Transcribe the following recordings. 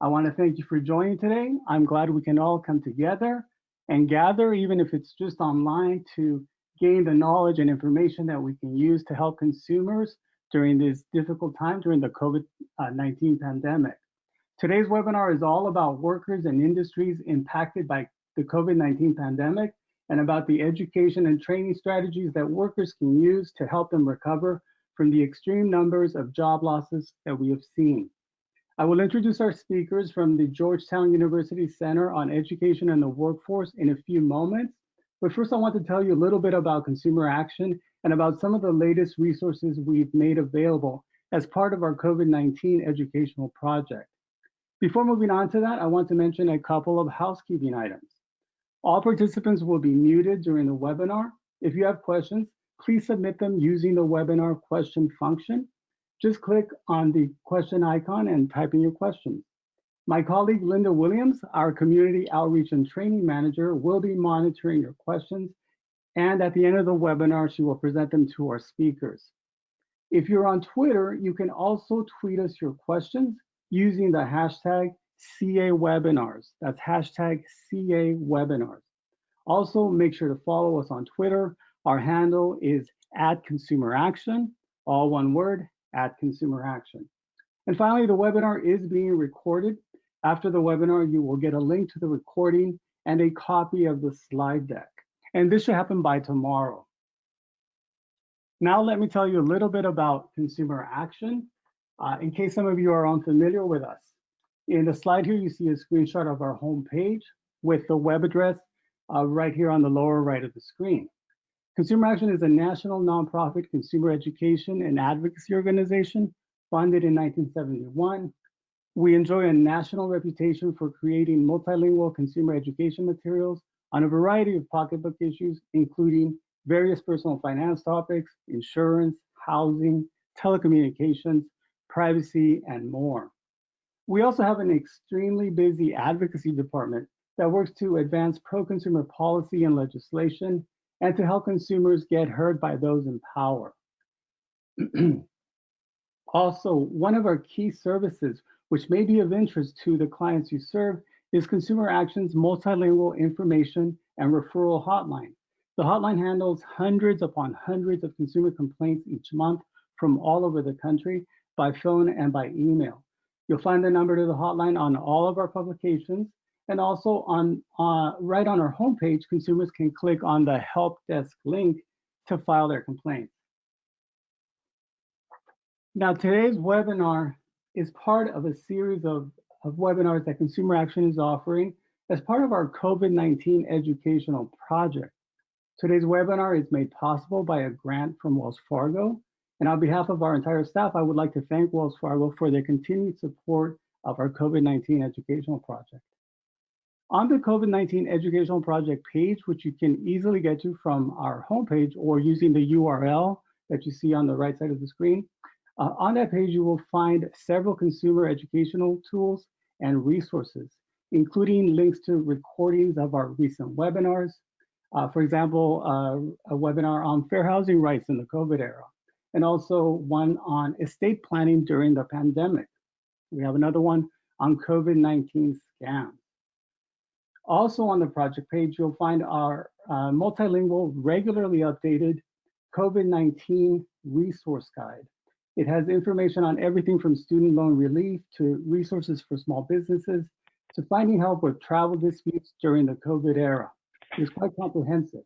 I want to thank you for joining today. I'm glad we can all come together and gather, even if it's just online, to gain the knowledge and information that we can use to help consumers during this difficult time during the COVID-19 pandemic. Today's webinar is all about workers and industries impacted by the COVID-19 pandemic and about the education and training strategies that workers can use to help them recover from the extreme numbers of job losses that we have seen. I will introduce our speakers from the Georgetown University Center on Education and the Workforce in a few moments. But first, I want to tell you a little bit about consumer action and about some of the latest resources we've made available as part of our COVID-19 educational project. Before moving on to that, I want to mention a couple of housekeeping items. All participants will be muted during the webinar. If you have questions, please submit them using the webinar question function. Just click on the question icon and type in your questions. My colleague, Linda Williams, our Community Outreach and Training Manager, will be monitoring your questions. And at the end of the webinar, she will present them to our speakers. If you're on Twitter, you can also tweet us your questions using the hashtag CAWebinars. That's hashtag CAWebinars. Also, make sure to follow us on Twitter. Our handle is @consumeraction, all one word, @consumeraction. And finally, the webinar is being recorded. After the webinar, you will get a link to the recording and a copy of the slide deck. And this should happen by tomorrow. Now, let me tell you a little bit about consumer action, in case some of you are unfamiliar with us. In the slide here, you see a screenshot of our homepage with the web address right here on the lower right of the screen. Consumer Action is a national nonprofit consumer education and advocacy organization founded in 1971. We enjoy a national reputation for creating multilingual consumer education materials on a variety of pocketbook issues, including various personal finance topics, insurance, housing, telecommunications, privacy, and more. We also have an extremely busy advocacy department that works to advance pro-consumer policy and legislation and to help consumers get heard by those in power. Also, one of our key services, which may be of interest to the clients you serve, is Consumer Action's multilingual information and referral hotline. The hotline handles hundreds upon hundreds of consumer complaints each month from all over the country by phone and by email. You'll find the number to the hotline on all of our publications, and also on right on our homepage, consumers can click on the help desk link to file their complaints. Now, today's webinar is part of a series of webinars that Consumer Action is offering as part of our COVID-19 educational project. Today's webinar is made possible by a grant from Wells Fargo. And on behalf of our entire staff, I would like to thank Wells Fargo for their continued support of our COVID-19 educational project. On the COVID-19 educational project page, which you can easily get to from our homepage or using the URL that you see on the right side of the screen, on that page, you will find several consumer educational tools and resources, including links to recordings of our recent webinars. For example, a webinar on fair housing rights in the COVID era, and also one on estate planning during the pandemic. We have another one on COVID-19 scams. Also on the project page, you'll find our multilingual, regularly updated COVID-19 resource guide. It has information on everything from student loan relief to resources for small businesses to finding help with travel disputes during the COVID era. It's quite comprehensive.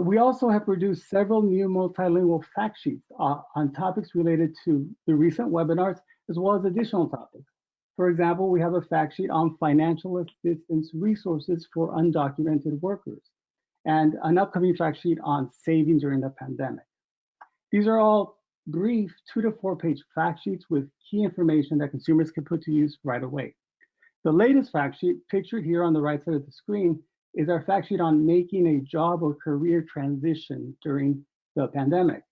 We also have produced several new multilingual fact sheets on topics related to the recent webinars, as well as additional topics. For example, we have a fact sheet on financial assistance resources for undocumented workers, and an upcoming fact sheet on saving during the pandemic. These are all brief 2 to 4 page fact sheets with key information that consumers can put to use right away. The latest fact sheet, pictured here on the right side of the screen, is our fact sheet on making a job or career transition during the pandemic.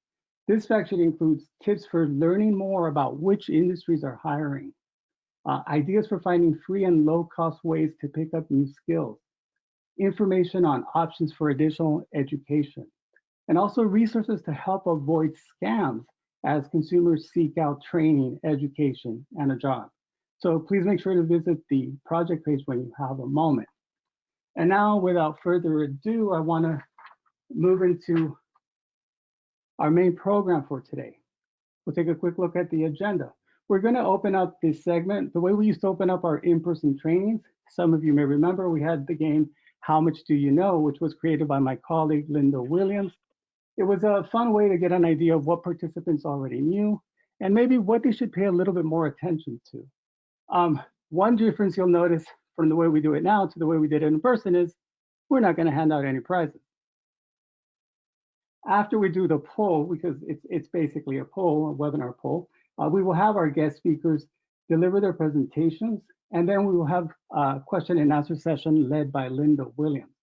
This fact sheet includes tips for learning more about which industries are hiring, ideas for finding free and low-cost ways to pick up new skills, information on options for additional education, and also resources to help avoid scams as consumers seek out training, education, and a job. So please make sure to visit the project page when you have a moment. And now, without further ado, I want to move into our main program for today. We'll take a quick look at the agenda. We're going to open up this segment the way we used to open up our in-person trainings. Some of you may remember we had the game, How Much Do You Know?, which was created by my colleague, Linda Williams. It was a fun way to get an idea of what participants already knew and maybe what they should pay a little bit more attention to. One difference you'll notice from the way we do it now to the way we did it in person is we're not going to hand out any prizes. After we do the poll, because it's basically a poll, a webinar poll, we will have our guest speakers deliver their presentations, and then we will have a question and answer session led by Linda Williams.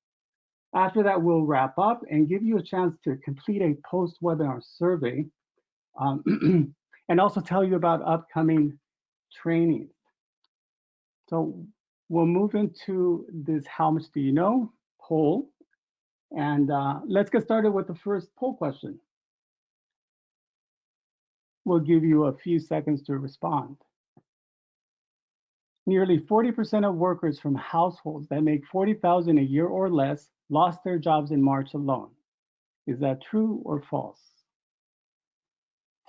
After that, we'll wrap up and give you a chance to complete a post-webinar survey and also tell you about upcoming trainings. So we'll move into this How Much Do You Know poll. And let's get started with the first poll question. We'll give you a few seconds to respond. Nearly 40% of workers from households that make $40,000 a year or less lost their jobs in March alone. Is that true or false?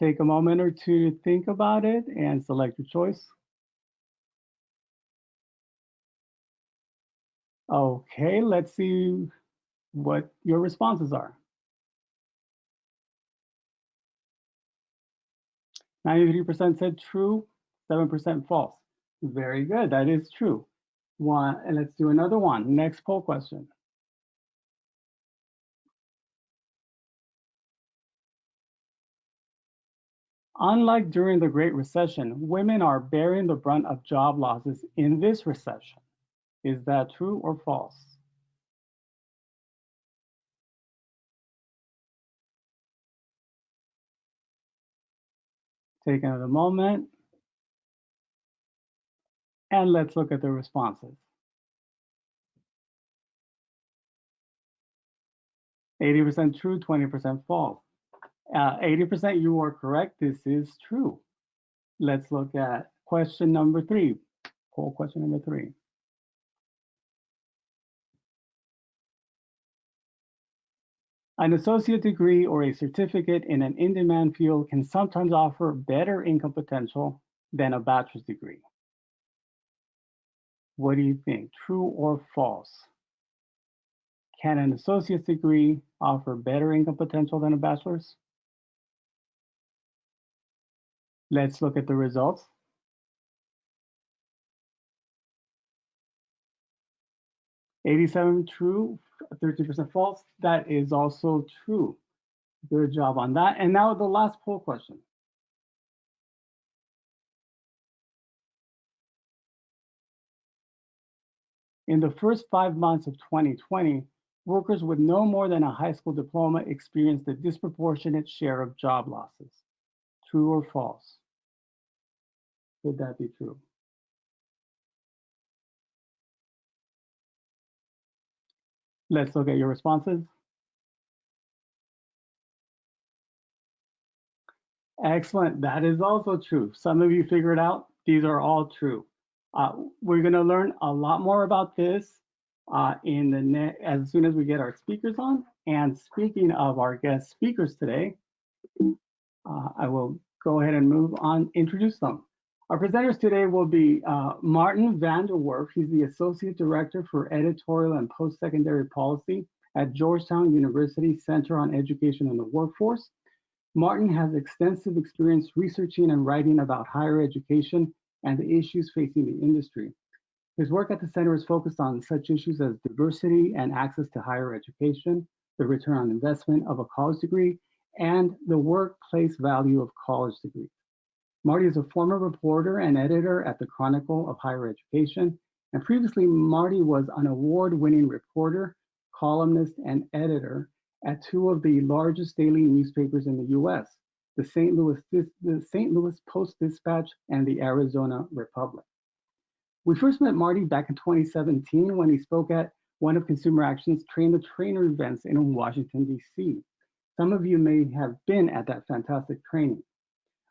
Take a moment or two to think about it and select your choice. Okay, let's see what your responses are. 93% said true, 7% false. Very good, that is true. And let's do another one. Next poll question. Unlike during the Great Recession, women are bearing the brunt of job losses in this recession. Is that true or false? Take another moment. And let's look at the responses. 80% true, 20% false. 80% you are correct, this is true. Let's look at question number 3, poll question number 3. An associate degree or a certificate in an in-demand field can sometimes offer better income potential than a bachelor's degree. What do you think, true or false? Can an associate's degree offer better income potential than a bachelor's? Let's look at the results. $87 true, 13% false. That is also true. Good job on that. And now the last poll question. In the first 5 months of 2020, workers with no more than a high school diploma experienced a disproportionate share of job losses. True or false? Could that be true? Let's look at your responses. Excellent, that is also true. Some of you figured out these are all true. We're going to learn a lot more about this as soon as we get our speakers on. And speaking of our guest speakers today, I will go ahead and move on, introduce them. Our presenters today will be Martin van der Werf. He's the Associate Director for Editorial and Post-Secondary Policy at Georgetown University Center on Education and the Workforce. Martin has extensive experience researching and writing about higher education and the issues facing the industry. His work at the center is focused on such issues as diversity and access to higher education, the return on investment of a college degree, and the workplace value of college degrees. Marty is a former reporter and editor at the Chronicle of Higher Education, and previously Marty was an award-winning reporter, columnist, and editor at 2 of the largest daily newspapers in the US, the St. Louis Post-Dispatch and the Arizona Republic. We first met Marty back in 2017 when he spoke at one of Consumeraction's Train the Trainer events in Washington, D.C. Some of you may have been at that fantastic training.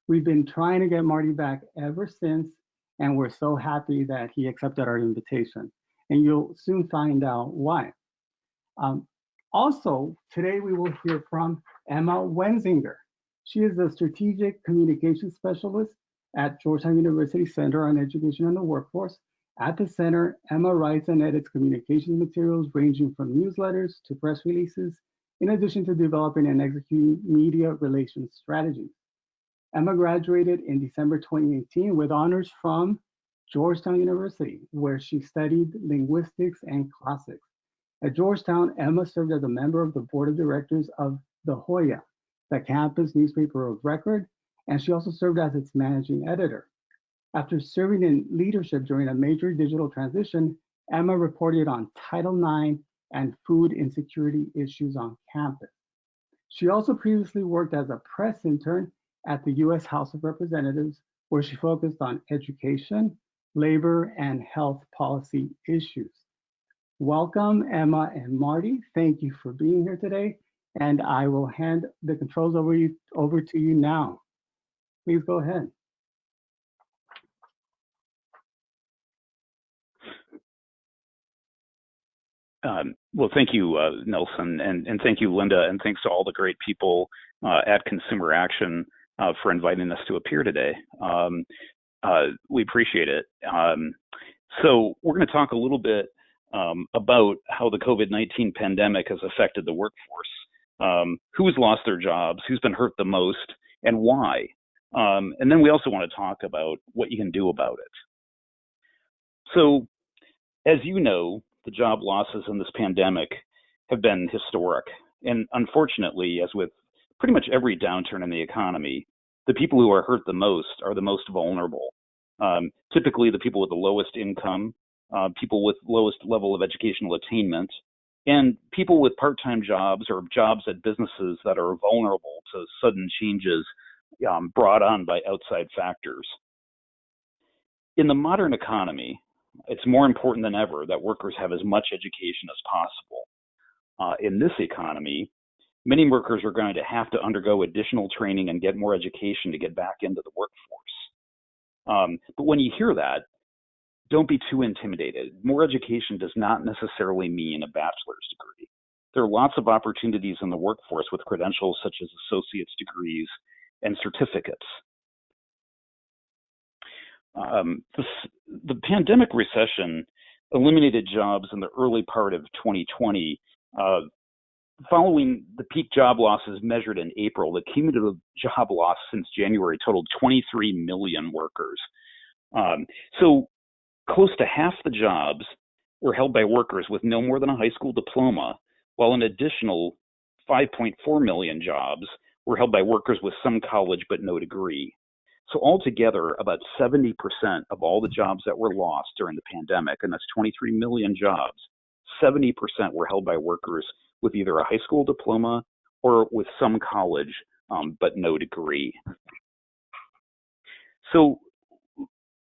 We've been trying to get Marty back ever since, and we're so happy that he accepted our invitation. And you'll soon find out why. Um, Also, today we will hear from Emma Wenzinger. She is a strategic communications specialist at Georgetown University Center on Education and the Workforce. At the center, Emma writes and edits communications materials ranging from newsletters to press releases, in addition to developing and executing media relations strategies. Emma graduated in December 2018 with honors from Georgetown University, where she studied linguistics and classics. At Georgetown, Emma served as a member of the board of directors of The Hoya, the campus newspaper of record, and she also served as its managing editor. After serving in leadership during a major digital transition, Emma reported on Title IX and food insecurity issues on campus. She also previously worked as a press intern at the US House of Representatives, where she focused on education, labor, and health policy issues. Welcome, Emma and Marty. Thank you for being here today. And I will hand the controls over to you now. Please go ahead. Well, thank you, Nelson, and thank you, Linda, and thanks to all the great people at consumeraction for inviting us to appear today. We appreciate it. So we're going to talk a little bit about how the COVID-19 pandemic has affected the workforce, who's lost their jobs, who's been hurt the most, and why. And then we also want to talk about what you can do about it. So, as you know, the job losses in this pandemic have been historic. And unfortunately, as with pretty much every downturn in the economy, the people who are hurt the most are the most vulnerable. Typically, the people with the lowest income, people with lowest level of educational attainment, and people with part-time jobs or jobs at businesses that are vulnerable to sudden changes brought on by outside factors. In the modern economy, it's more important than ever that workers have as much education as possible. In this economy, many workers are going to have to undergo additional training and get more education to get back into the workforce. But when you hear that, don't be too intimidated. More education does not necessarily mean a bachelor's degree. There are lots of opportunities in the workforce with credentials such as associate's degrees and certificates. The pandemic recession eliminated jobs in the early part of 2020. Following the peak job losses measured in April, the cumulative job loss since January totaled 23 million workers. So close to half the jobs were held by workers with no more than a high school diploma, while an additional 5.4 million jobs were held by workers with some college but no degree. So altogether, about 70% of all the jobs that were lost during the pandemic, and that's 23 million jobs, 70% were held by workers with either a high school diploma or with some college but no degree. So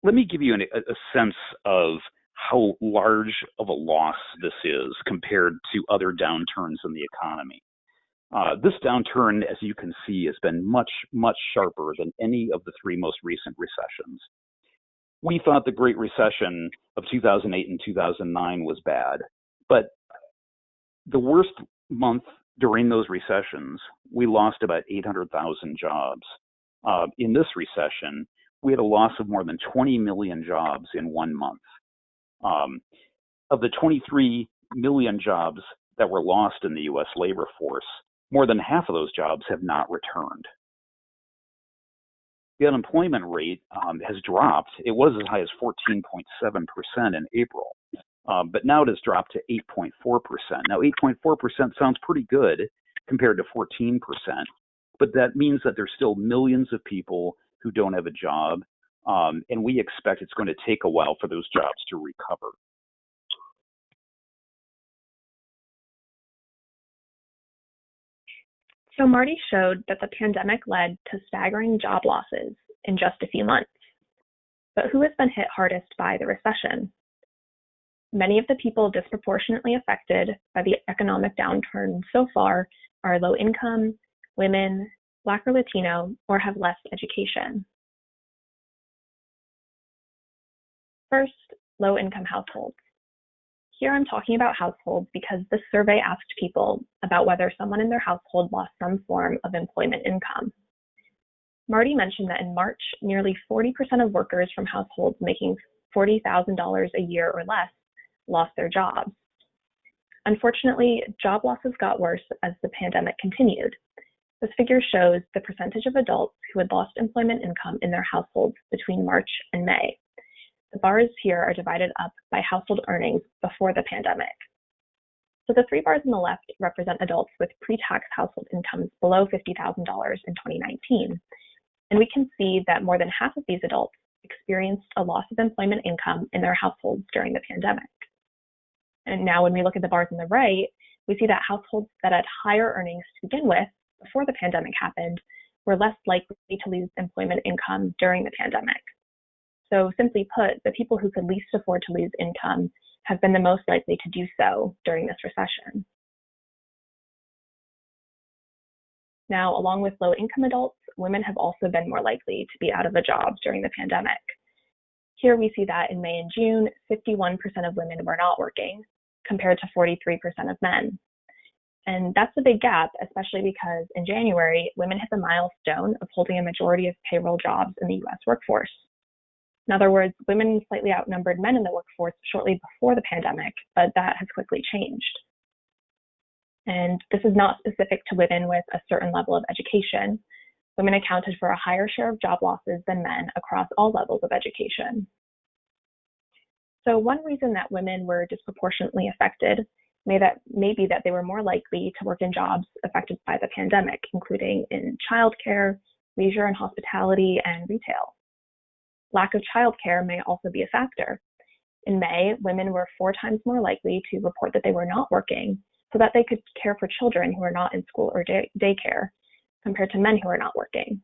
let me give you a sense of how large of a loss this is compared to other downturns in the economy. This downturn, as you can see, has been much, much sharper than any of the three most recent recessions. We thought the Great Recession of 2008 and 2009 was bad, but the worst month during those recessions, we lost about 800,000 jobs. In this recession, we had a loss of more than 20 million jobs in 1 month. Of the 23 million jobs that were lost in the U.S. labor force, more than half of those jobs have not returned. The unemployment rate has dropped. It was as high as 14.7% in April, but now it has dropped to 8.4%. Now, 8.4% sounds pretty good compared to 14%, but that means that there's still millions of people who don't have a job, and we expect it's going to take a while for those jobs to recover. So Marty showed that the pandemic led to staggering job losses in just a few months. But who has been hit hardest by the recession? Many of the people disproportionately affected by the economic downturn so far are low income, women, Black or Latino, or have less education. First, low-income households. Here I'm talking about households because this survey asked people about whether someone in their household lost some form of employment income. Marty mentioned that in March, nearly 40% of workers from households making $40,000 a year or less lost their jobs. Unfortunately, job losses got worse as the pandemic continued. This figure shows the percentage of adults who had lost employment income in their households between March and May. The bars here are divided up by household earnings before the pandemic. So the three bars on the left represent adults with pre-tax household incomes below $50,000 in 2019. And we can see that more than half of these adults experienced a loss of employment income in their households during the pandemic. And now when we look at the bars on the right, we see that households that had higher earnings to begin with before the pandemic happened were less likely to lose employment income during the pandemic. So simply put, the people who could least afford to lose income have been the most likely to do so during this recession. Now, along with low-income adults, women have also been more likely to be out of a job during the pandemic. Here we see that in May and June, 51% of women were not working, compared to 43% of men. And that's a big gap, especially because in January, women hit the milestone of holding a majority of payroll jobs in the US workforce. In other words, women slightly outnumbered men in the workforce shortly before the pandemic, but that has quickly changed. And this is not specific to women with a certain level of education. Women accounted for a higher share of job losses than men across all levels of education. So one reason that women were disproportionately affected may be that they were more likely to work in jobs affected by the pandemic, including in childcare, leisure and hospitality, and retail. Lack of childcare may also be a factor. In May, women were 4 times more likely to report that they were not working so that they could care for children who are not in school or daycare, compared to men who are not working.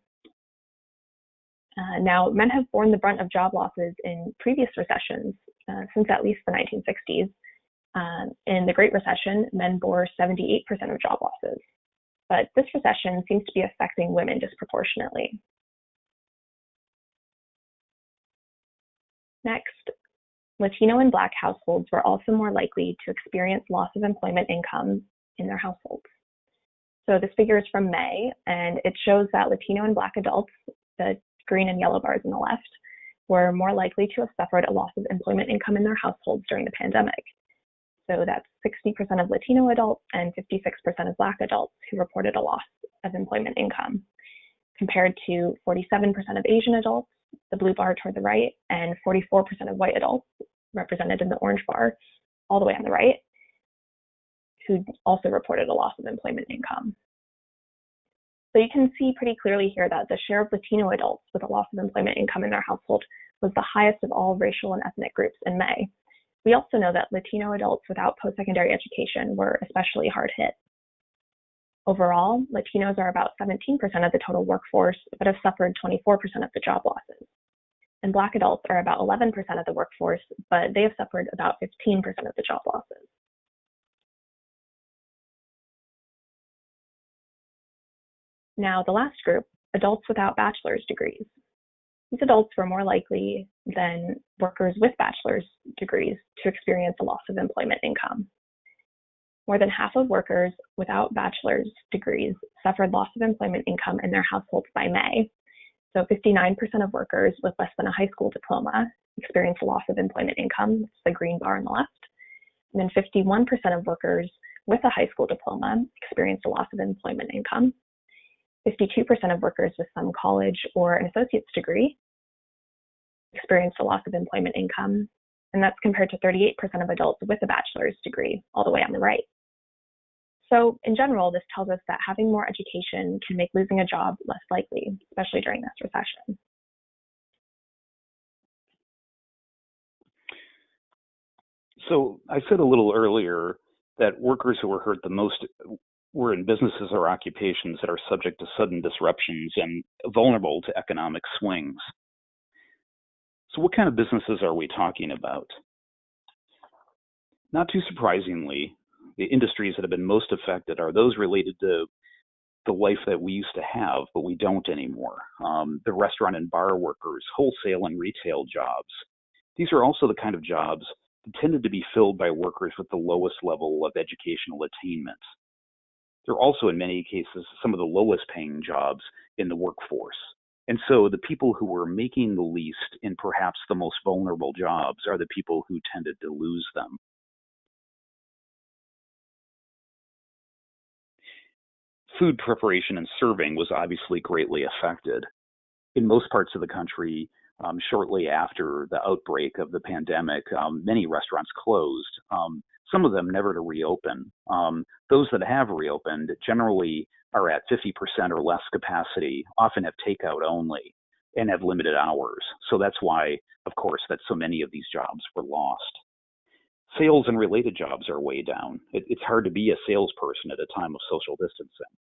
Now, men have borne the brunt of job losses in previous recessions since at least the 1960s. In the Great Recession, men bore 78% of job losses, but this recession seems to be affecting women disproportionately. Next, Latino and Black households were also more likely to experience loss of employment income in their households. So this figure is from May, and it shows that Latino and Black adults, the green and yellow bars on the left, were more likely to have suffered a loss of employment income in their households during the pandemic. So that's 60% of Latino adults and 56% of Black adults who reported a loss of employment income, compared to 47% of Asian adults, the blue bar toward the right, and 44% of white adults, represented in the orange bar, all the way on the right, who also reported a loss of employment income. So you can see pretty clearly here that the share of Latino adults with a loss of employment income in their household was the highest of all racial and ethnic groups in May. We also know that Latino adults without post-secondary education were especially hard hit. Overall, Latinos are about 17% of the total workforce, but have suffered 24% of the job losses. And Black adults are about 11% of the workforce, but they have suffered about 15% of the job losses. Now, the last group, adults without bachelor's degrees. These adults were more likely than workers with bachelor's degrees to experience a loss of employment income. More than half of workers without bachelor's degrees suffered loss of employment income in their households by May. So 59% of workers with less than a high school diploma experienced a loss of employment income. That's the green bar on the left. And then 51% of workers with a high school diploma experienced a loss of employment income. 52% of workers with some college or an associate's degree experienced a loss of employment income, and that's compared to 38% of adults with a bachelor's degree, all the way on the right. So in general, this tells us that having more education can make losing a job less likely, especially during this recession. So I said a little earlier that workers who were hurt the most were in businesses or occupations that are subject to sudden disruptions and vulnerable to economic swings. So what kind of businesses are we talking about? Not too surprisingly, the industries that have been most affected are those related to the life that we used to have, but we don't anymore. The restaurant and bar workers, wholesale and retail jobs, These are also the kind of jobs that tended to be filled by workers with the lowest level of educational attainment. They're also, in many cases, some of the lowest paying jobs in the workforce. And so the people who were making the least in perhaps the most vulnerable jobs are the people who tended to lose them. Food preparation and serving was obviously greatly affected. In most parts of the country, shortly after the outbreak of the pandemic, many restaurants closed, some of them never to reopen. Those that have reopened generally are at 50% or less capacity, often have takeout only, and have limited hours. So that's why, of course, that so many of these jobs were lost. Sales and related jobs are way down. It's hard to be a salesperson at a time of social distancing.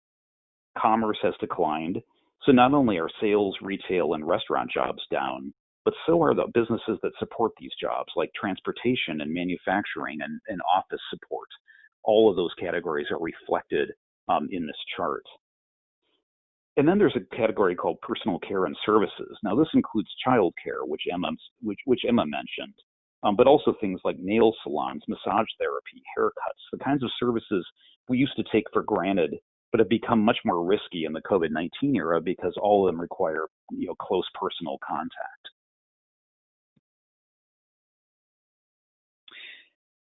Commerce has declined, so not only are sales, retail, and restaurant jobs down, but so are the businesses that support these jobs, like transportation and manufacturing and office support. All of those categories are reflected in this chart. And then there's a category called personal care and services. Now this includes child care, which Emma mentioned, but also things like nail salons, massage therapy, haircuts, the kinds of services we used to take for granted, but have become much more risky in the COVID-19 era because all of them require, close personal contact.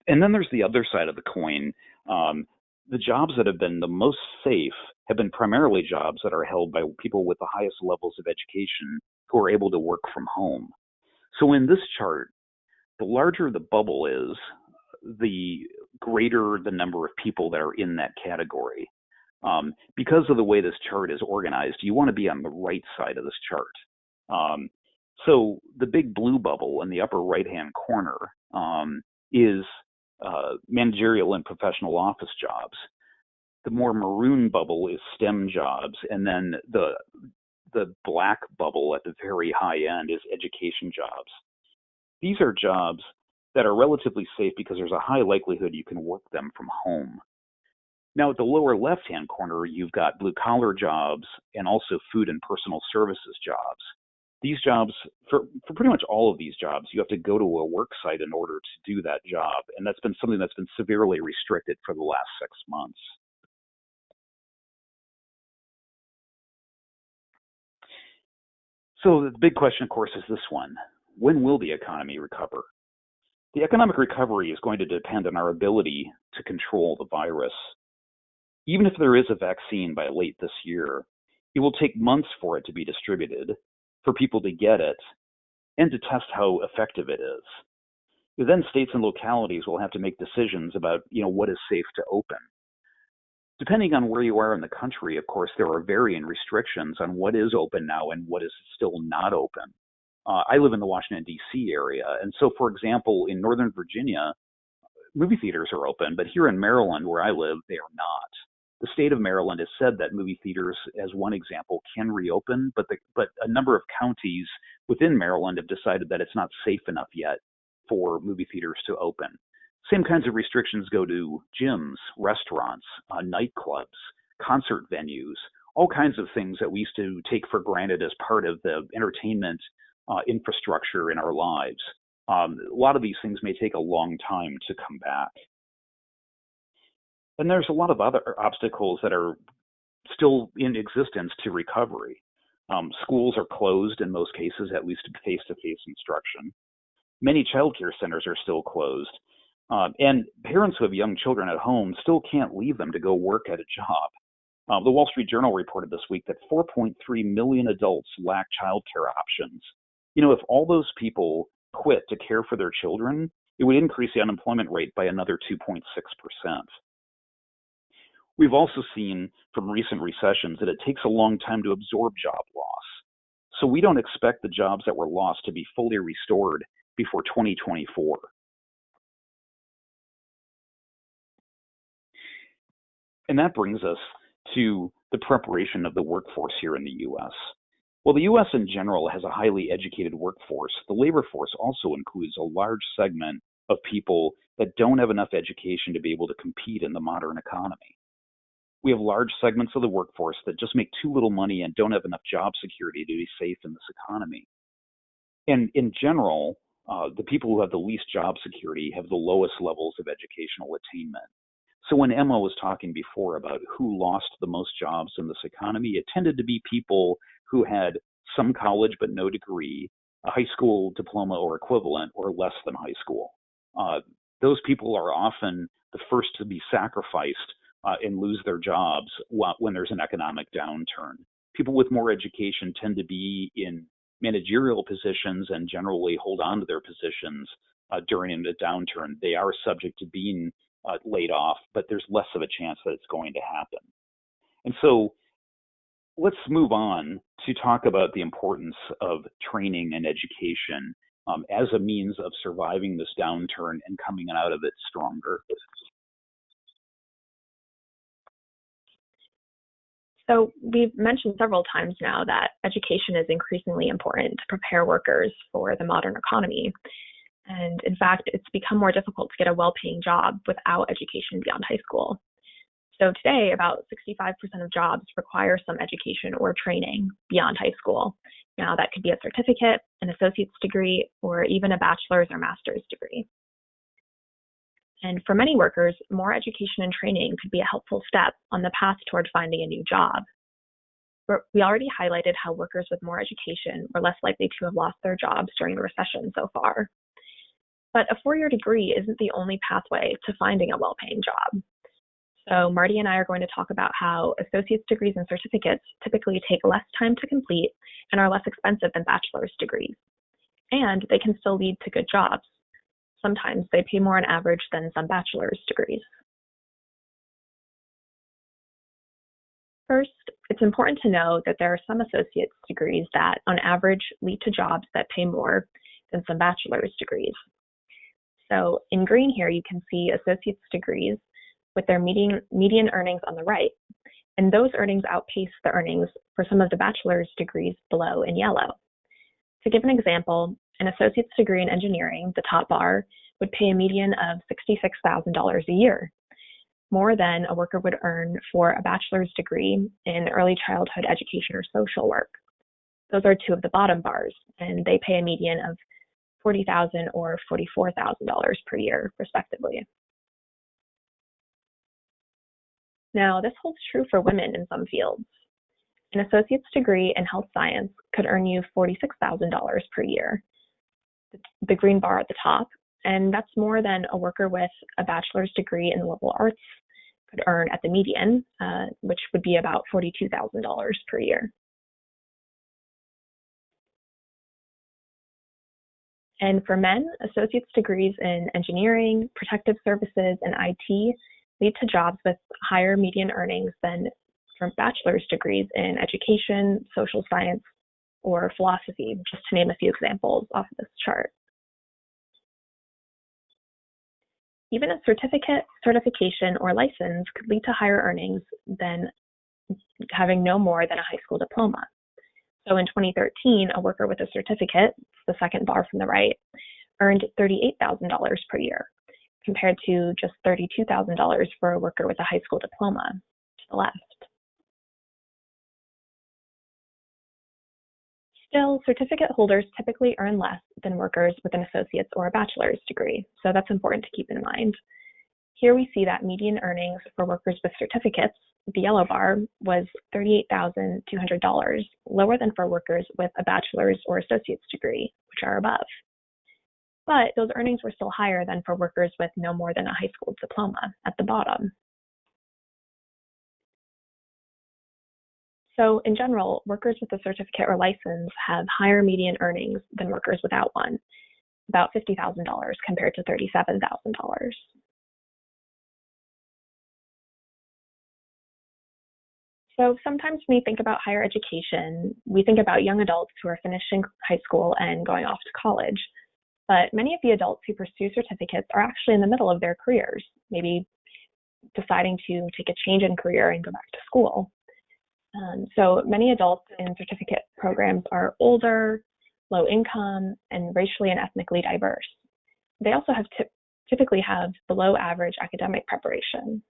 And then there's the other side of the coin. The jobs that have been the most safe have been primarily jobs that are held by people with the highest levels of education who are able to work from home. So in this chart, the larger the bubble is, the greater the number of people that are in that category. Because of the way this chart is organized, you want to be on the right side of this chart. So the big blue bubble in the upper right-hand corner is managerial and professional office jobs. The more maroon bubble is STEM jobs, and then the black bubble at the very high end is education jobs. These are jobs that are relatively safe because there's a high likelihood you can work them from home. Now, at the lower left-hand corner, you've got blue-collar jobs and also food and personal services jobs. These jobs, for pretty much all of these jobs, you have to go to a work site in order to do that job, and that's been something that's been severely restricted for the last 6 months. So the big question, of course, is this one. When will the economy recover? The economic recovery is going to depend on our ability to control the virus. Even if there is a vaccine by late this year, it will take months for it to be distributed, for people to get it, and to test how effective it is. Then states and localities will have to make decisions about, what is safe to open. Depending on where you are in the country, of course, there are varying restrictions on what is open now and what is still not open. I live in the Washington, D.C. area, and so, for example, in Northern Virginia, movie theaters are open, but here in Maryland, where I live, they are not. The state of Maryland has said that movie theaters, as one example, can reopen, but a number of counties within Maryland have decided that it's not safe enough yet for movie theaters to open. Same kinds of restrictions go to gyms, restaurants, nightclubs, concert venues, all kinds of things that we used to take for granted as part of the entertainment infrastructure in our lives. A lot of these things may take a long time to come back. And there's a lot of other obstacles that are still in existence to recovery. Schools are closed in most cases, at least face-to-face instruction. Many childcare centers are still closed. And parents who have young children at home still can't leave them to go work at a job. The Wall Street Journal reported this week that 4.3 million adults lack childcare options. If all those people quit to care for their children, it would increase the unemployment rate by another 2.6%. We've also seen from recent recessions that it takes a long time to absorb job loss. So we don't expect the jobs that were lost to be fully restored before 2024. And that brings us to the preparation of the workforce here in the U.S. While the U.S. in general has a highly educated workforce, the labor force also includes a large segment of people that don't have enough education to be able to compete in the modern economy. We have large segments of the workforce that just make too little money and don't have enough job security to be safe in this economy. And in general, the people who have the least job security have the lowest levels of educational attainment. So when Emma was talking before about who lost the most jobs in this economy, it tended to be people who had some college but no degree, a high school diploma or equivalent, or less than high school. Those people are often the first to be sacrificed and lose their jobs when there's an economic downturn. People with more education tend to be in managerial positions and generally hold on to their positions during a downturn. They are subject to being laid off, but there's less of a chance that it's going to happen. And so let's move on to talk about the importance of training and education as a means of surviving this downturn and coming out of it stronger. So we've mentioned several times now that education is increasingly important to prepare workers for the modern economy. And in fact, it's become more difficult to get a well-paying job without education beyond high school. So today, about 65% of jobs require some education or training beyond high school. Now, that could be a certificate, an associate's degree, or even a bachelor's or master's degree. And for many workers, more education and training could be a helpful step on the path toward finding a new job. We already highlighted how workers with more education were less likely to have lost their jobs during the recession so far. But a four-year degree isn't the only pathway to finding a well-paying job. So Marty and I are going to talk about how associate's degrees and certificates typically take less time to complete and are less expensive than bachelor's degrees. And they can still lead to good jobs. Sometimes they pay more on average than some bachelor's degrees. First, it's important to know that there are some associate's degrees that, on average, lead to jobs that pay more than some bachelor's degrees. So in green here, you can see associate's degrees with their median earnings on the right, and those earnings outpace the earnings for some of the bachelor's degrees below in yellow. To give an example, an associate's degree in engineering, the top bar, would pay a median of $66,000 a year, more than a worker would earn for a bachelor's degree in early childhood education or social work. Those are two of the bottom bars, and they pay a median of $40,000 or $44,000 per year, respectively. Now, this holds true for women in some fields. An associate's degree in health science could earn you $46,000 per year, the green bar at the top, and that's more than a worker with a bachelor's degree in liberal arts could earn at the median, which would be about $42,000 per year. And for men, associate's degrees in engineering, protective services, and IT lead to jobs with higher median earnings than from bachelor's degrees in education, social science, or philosophy, just to name a few examples off of this chart. Even a certificate, certification, or license could lead to higher earnings than having no more than a high school diploma. So in 2013, a worker with a certificate, the second bar from the right, earned $38,000 per year, compared to just $32,000 for a worker with a high school diploma to the left. Still, certificate holders typically earn less than workers with an associate's or a bachelor's degree, so that's important to keep in mind. Here we see that median earnings for workers with certificates, the yellow bar, was $38,200, lower than for workers with a bachelor's or associate's degree, which are above. But those earnings were still higher than for workers with no more than a high school diploma at the bottom. So in general, workers with a certificate or license have higher median earnings than workers without one, about $50,000 compared to $37,000. So sometimes when we think about higher education, we think about young adults who are finishing high school and going off to college. But many of the adults who pursue certificates are actually in the middle of their careers, maybe deciding to take a change in career and go back to school. So many adults in certificate programs are older, low income, and racially and ethnically diverse. They also have typically have below average academic preparation.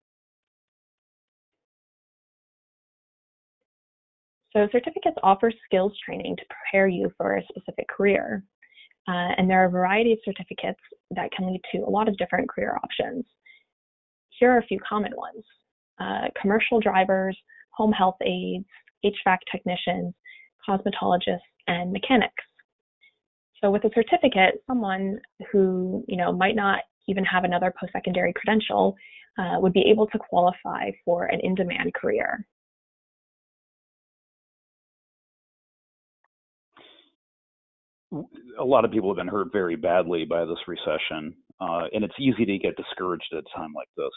So certificates offer skills training to prepare you for a specific career. And there are a variety of certificates that can lead to a lot of different career options. Here are a few common ones: commercial drivers, home health aides, HVAC technicians, cosmetologists, and mechanics. So with a certificate, someone who might not even have another post-secondary credential would be able to qualify for an in-demand career. A lot of people have been hurt very badly by this recession, and it's easy to get discouraged at a time like this.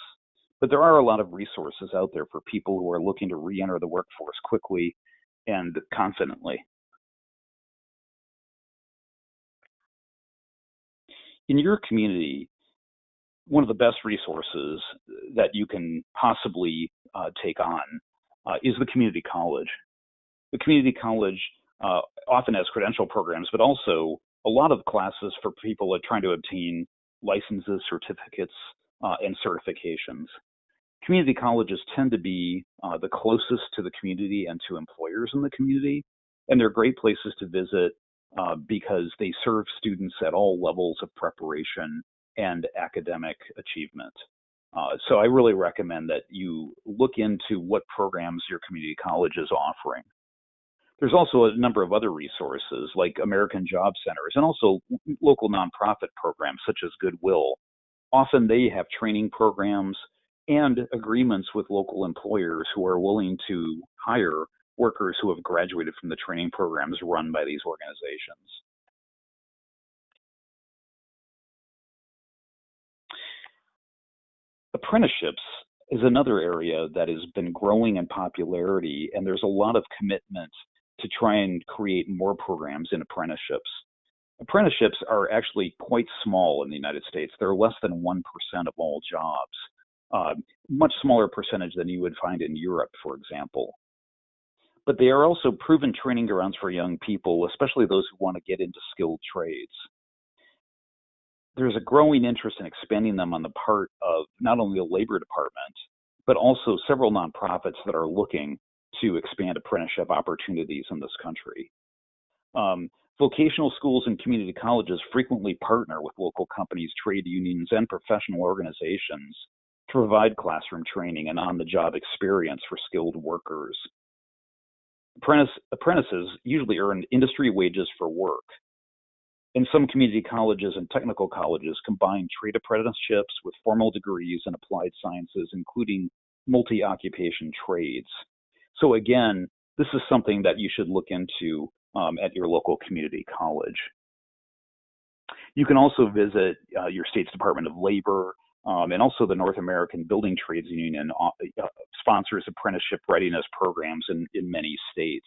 But there are a lot of resources out there for people who are looking to re-enter the workforce quickly and confidently. In your community, one of the best resources that you can possibly take on is the community college. The community college often has credential programs, but also a lot of classes for people that are trying to obtain licenses, certificates, and certifications. Community colleges tend to be the closest to the community and to employers in the community, and they're great places to visit because they serve students at all levels of preparation and academic achievement. So I really recommend that you look into what programs your community college is offering. There's also a number of other resources like American Job Centers and also local nonprofit programs such as Goodwill. Often they have training programs and agreements with local employers who are willing to hire workers who have graduated from the training programs run by these organizations. Apprenticeships is another area that has been growing in popularity, and there's a lot of commitment to try and create more programs in apprenticeships. Apprenticeships are actually quite small in the United States. They're less than 1% of all jobs, much smaller percentage than you would find in Europe, for example. But they are also proven training grounds for young people, especially those who want to get into skilled trades. There's a growing interest in expanding them on the part of not only the Labor Department, but also several nonprofits that are looking to expand apprenticeship opportunities in this country. Vocational schools and community colleges frequently partner with local companies, trade unions, and professional organizations to provide classroom training and on-the-job experience for skilled workers. Apprentices usually earn industry wages for work. And some community colleges and technical colleges combine trade apprenticeships with formal degrees in applied sciences, including multi-occupation trades. So again, this is something that you should look into at your local community college. You can also visit your state's Department of Labor, and also the North American Building Trades Union sponsors apprenticeship readiness programs in many states.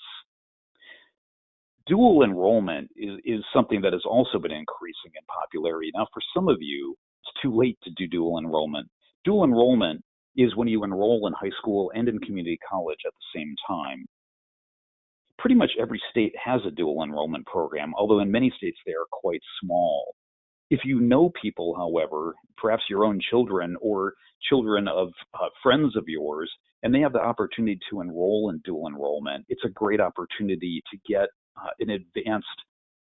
Dual enrollment is something that has also been increasing in popularity. Now, for some of you, it's too late to do dual enrollment. Dual enrollment is when you enroll in high school and in community college at the same time. Pretty much every state has a dual enrollment program, although in many states they are quite small. If you know people, however, perhaps your own children or children of friends of yours, and they have the opportunity to enroll in dual enrollment, it's a great opportunity to get an advanced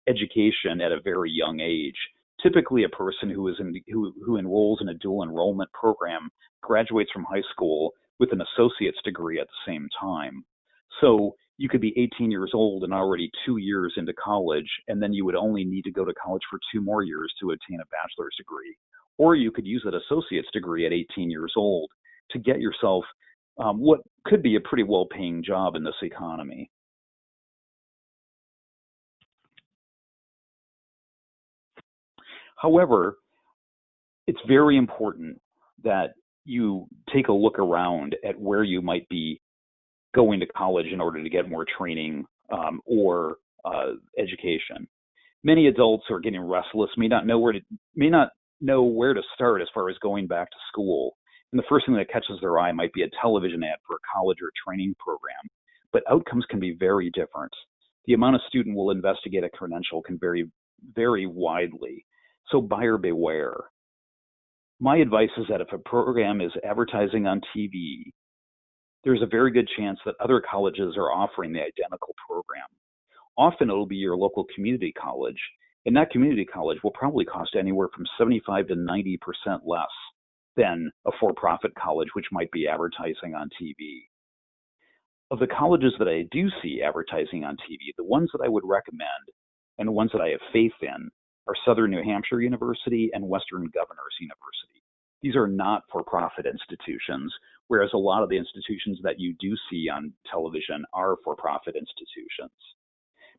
education at a very young age. Typically, a person who enrolls in a dual enrollment program graduates from high school with an associate's degree at the same time. So you could be 18 years old and already 2 years into college, and then you would only need to go to college for 2 more years to obtain a bachelor's degree. Or you could use that associate's degree at 18 years old to get yourself what could be a pretty well-paying job in this economy. However, it's very important that you take a look around at where you might be going to college in order to get more training or education. Many adults are getting restless, may not know where to start as far as going back to school. And the first thing that catches their eye might be a television ad for a college or a training program. But outcomes can be very different. The amount a student will investigate a credential can vary very widely. So buyer beware. My advice is that if a program is advertising on TV, there's a very good chance that other colleges are offering the identical program. Often it'll be your local community college, And that community college will probably cost anywhere from 75 to 90% less than a for-profit college, which might be advertising on TV. Of the colleges that I do see advertising on TV, the ones that I would recommend and the ones that I have faith in are Southern New Hampshire University and Western Governors University. These are not for-profit institutions, whereas a lot of the institutions that you do see on television are for-profit institutions.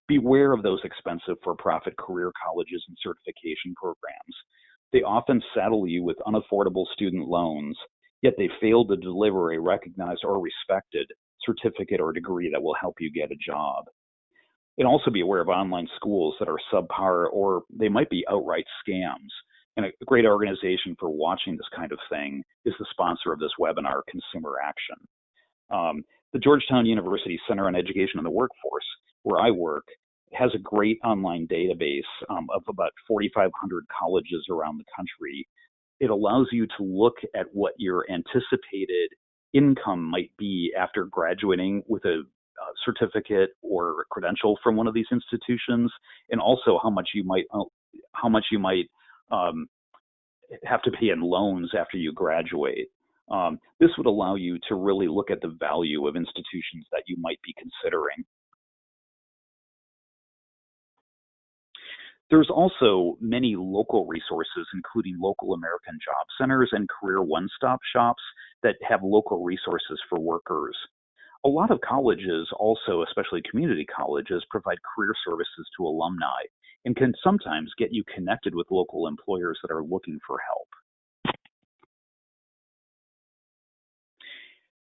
Beware of those expensive for-profit career colleges and certification programs. They often saddle you with unaffordable student loans, yet they fail to deliver a recognized or respected certificate or degree that will help you get a job. And also be aware of online schools that are subpar, or they might be outright scams. And a great organization for watching this kind of thing is the sponsor of this webinar, Consumeraction. The Georgetown University Center on Education and the Workforce, where I work, has a great online database of about 4,500 colleges around the country. It allows you to look at what your anticipated income might be after graduating with a certificate or a credential from one of these institutions, and also how much you might have to pay in loans after you graduate. This would allow you to really look at the value of institutions that you might be considering. There's also many local resources, including local American job centers and career one-stop shops that have local resources for workers. A lot of colleges also, especially community colleges, provide career services to alumni and can sometimes get you connected with local employers that are looking for help.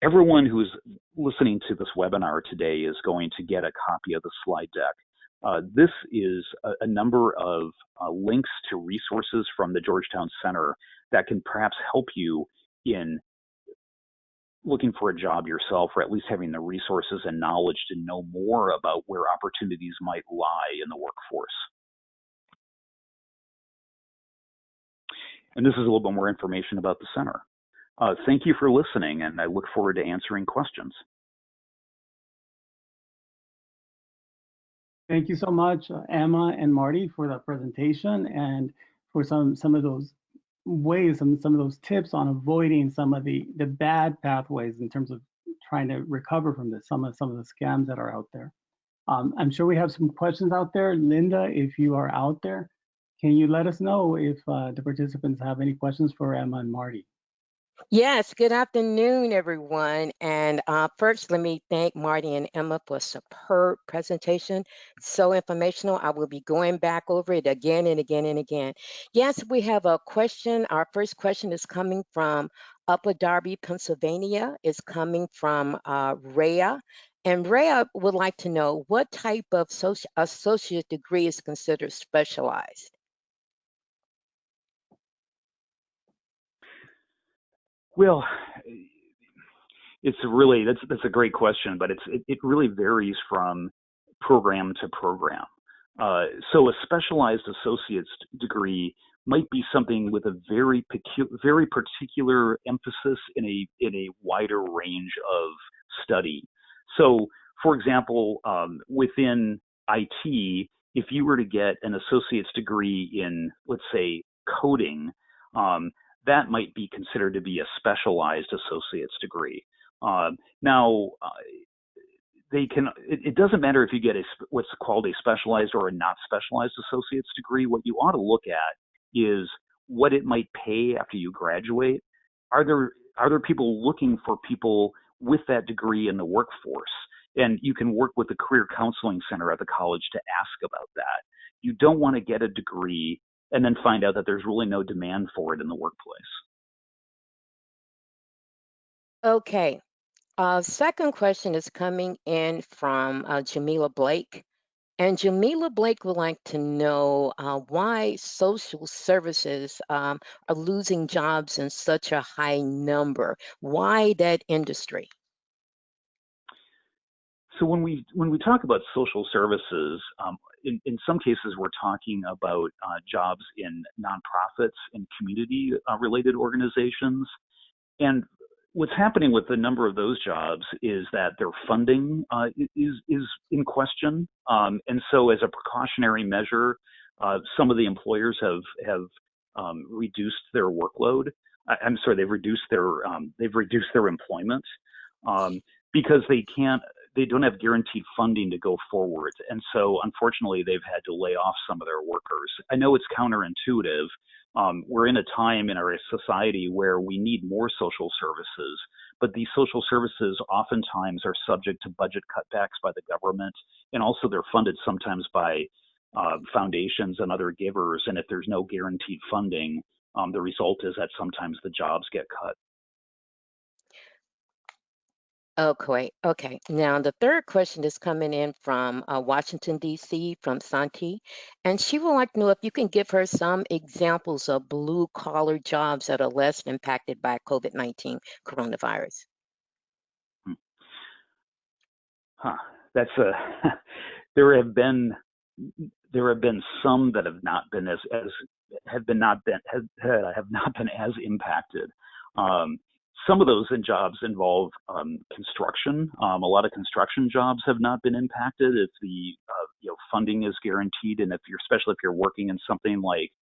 Everyone who's listening to this webinar today is going to get a copy of the slide deck. This is a number of links to resources from the Georgetown Center that can perhaps help you in looking for a job yourself, or at least having the resources and knowledge to know more about where opportunities might lie in the workforce. And this is a little bit more information about the center. Thank you for listening, and I look forward to answering questions. Thank you so much, Emma and Marty, for that presentation and for some of those ways, some of those tips on avoiding some of the bad pathways in terms of trying to recover from this, some of the scams that are out there. I'm sure we have some questions out there. Linda, if you are out there, can you let us know if the participants have any questions for Emma and Marty? Yes, good afternoon, everyone. And first, let me thank Marty and Emma for a superb presentation. So informational. I will be going back over it again and again and again. Yes, we have a question. Our first question is coming from Upper Darby, Pennsylvania. It's coming from Rhea. And Rhea would like to know what type of associate degree is considered specialized? Well, it's really, that's a great question, but it really varies from program to program. So a specialized associate's degree might be something with a very particular emphasis in a wider range of study. So, for example, within IT, if you were to get an associate's degree in, let's say, coding, that might be considered to be a specialized associate's degree. It doesn't matter if you get what's called a specialized or a not specialized associate's degree. What you ought to look at is what it might pay after you graduate. Are there people looking for people with that degree in the workforce? And you can work with the Career Counseling Center at the college to ask about that. You don't want to get a degree and then find out that there's really no demand for it in the workplace. Okay. Second question is coming in from Jamila Blake. And Jamila Blake would like to know why social services are losing jobs in such a high number. Why that industry? So when we talk about social services, in some cases we're talking about jobs in nonprofits and community-related organizations. And what's happening with a number of those jobs is that their funding is in question. And so as a precautionary measure, Some of the employers have reduced their workload. I'm sorry, they've reduced their employment because they don't have guaranteed funding to go forward, and so unfortunately they've had to lay off some of their workers. I know it's counterintuitive. We're in a time in our society where we need more social services, but these social services oftentimes are subject to budget cutbacks by the government, and also they're funded sometimes by foundations and other givers. And if there's no guaranteed funding, the result is that sometimes the jobs get cut. Okay. Now the third question is coming in from Washington, D.C., from Santi, and she would like to know if you can give her some examples of blue collar jobs that are less impacted by COVID-19 coronavirus. That's a there have been some that have not been have not been as impacted. Some of those jobs involve construction. A lot of construction jobs have not been impacted if the funding is guaranteed, and especially if you're working in something like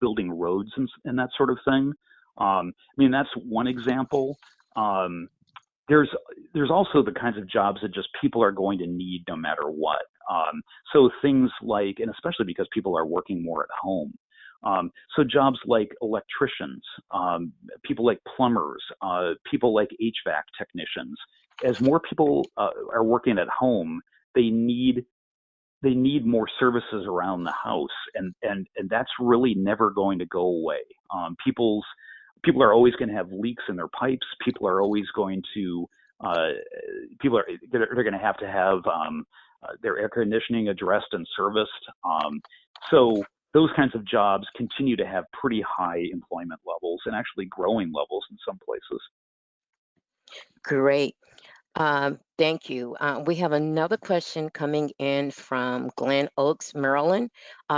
building roads and that sort of thing. I mean, that's one example. There's also the kinds of jobs that just people are going to need no matter what. So things like, and especially because people are working more at home. So jobs like electricians, people like plumbers, people like HVAC technicians. As more people are working at home, they need more services around the house, and that's really never going to go away. People are always going to have leaks in their pipes. People are always going to they're going to have their air conditioning addressed and serviced. So those kinds of jobs continue to have pretty high employment levels, and actually growing levels in some places. Great. Thank you. We have another question coming in from Glen Oaks, Maryland,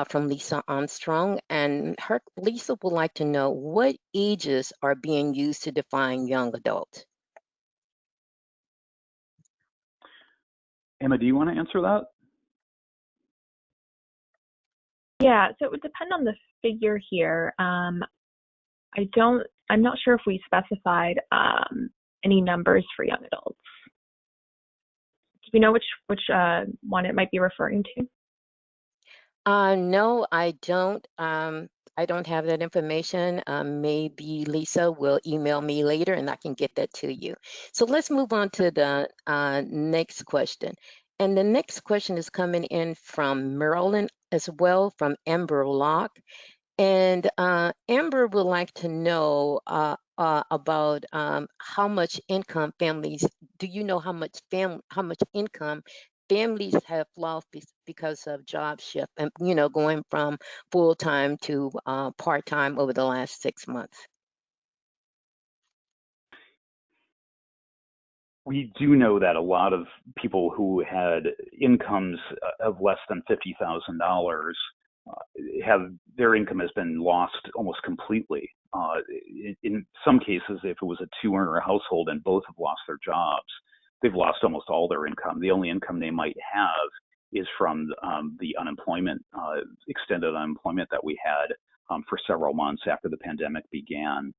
from Lisa Armstrong. And Lisa would like to know what ages are being used to define young adult. Emma, do you want to answer that? Yeah, so it would depend on the figure here. I'm not sure if we specified any numbers for young adults. Do you know which one it might be referring to? No, I don't. I don't have that information. Maybe Lisa will email me later and I can get that to you. So let's move on to the next question. And the next question is coming in from Maryland as well, from Amber Locke. And Amber would like to know about how much income families, do you know how much income families have lost because of job shift and, going from full-time to part-time over the last 6 months? We do know that a lot of people who had incomes of less than $50,000 their income has been lost almost completely. In some cases, if it was a two-earner household and both have lost their jobs, they've lost almost all their income. The only income they might have is from the unemployment, extended unemployment that we had for several months after the pandemic began.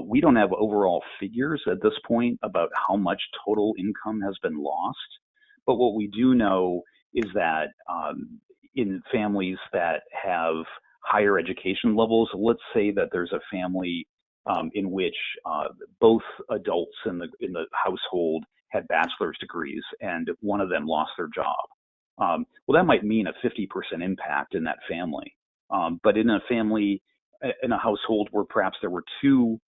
We don't have overall figures at this point about how much total income has been lost, but what we do know is that in families that have higher education levels, let's say that there's a family in which both adults in the household had bachelor's degrees and one of them lost their job. Well, that might mean a 50% impact in that family. But in a household where perhaps there were two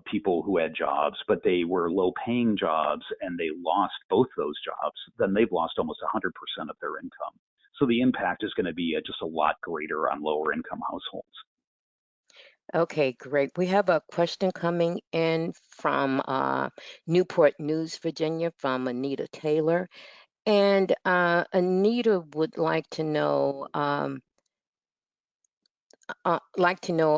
people who had jobs, but they were low-paying jobs and they lost both those jobs, then they've lost almost 100% of their income. So the impact is going to be just a lot greater on lower-income households. Okay, great. We have a question coming in from Newport News, Virginia, from Anita Taylor. And Anita would like to know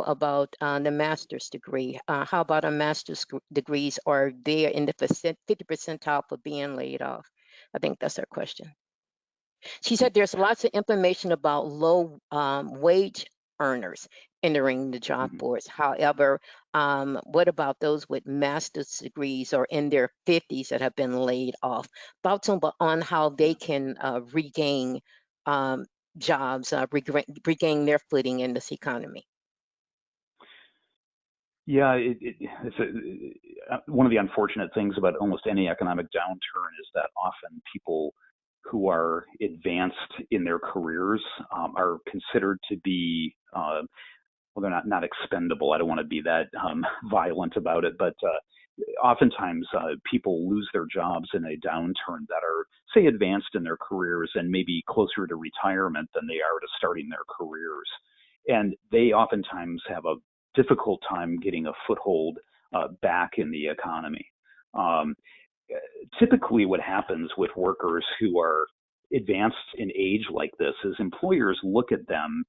about the master's degree. How about our master's degrees? Are they in the 50 percentile for being laid off? I think that's our question. She said there's lots of information about low wage earners entering the job Mhm. force. However, what about those with master's degrees or in their 50s that have been laid off? Thoughts on how they can regain um, jobs, regain their footing in this economy? Yeah, one of the unfortunate things about almost any economic downturn is that often people who are advanced in their careers are considered to be well, they're not expendable. I don't want to be that violent about it, but oftentimes people lose their jobs in a downturn that are, say, advanced in their careers and maybe closer to retirement than they are to starting their careers. And they oftentimes have a difficult time getting a foothold back in the economy. Um, Typically, what happens with workers who are advanced in age like this is employers look at them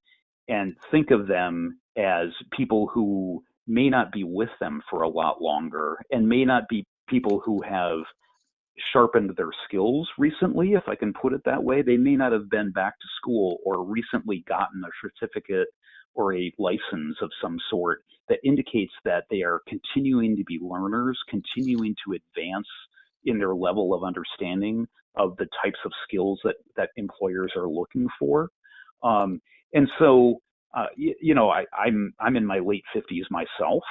and think of them as people who may not be with them for a lot longer and may not be people who have sharpened their skills recently, if I can put it that way. They may not have been back to school or recently gotten a certificate or a license of some sort that indicates that they are continuing to be learners, continuing to advance in their level of understanding of the types of skills that employers are looking for. And so, I'm in my late 50s myself,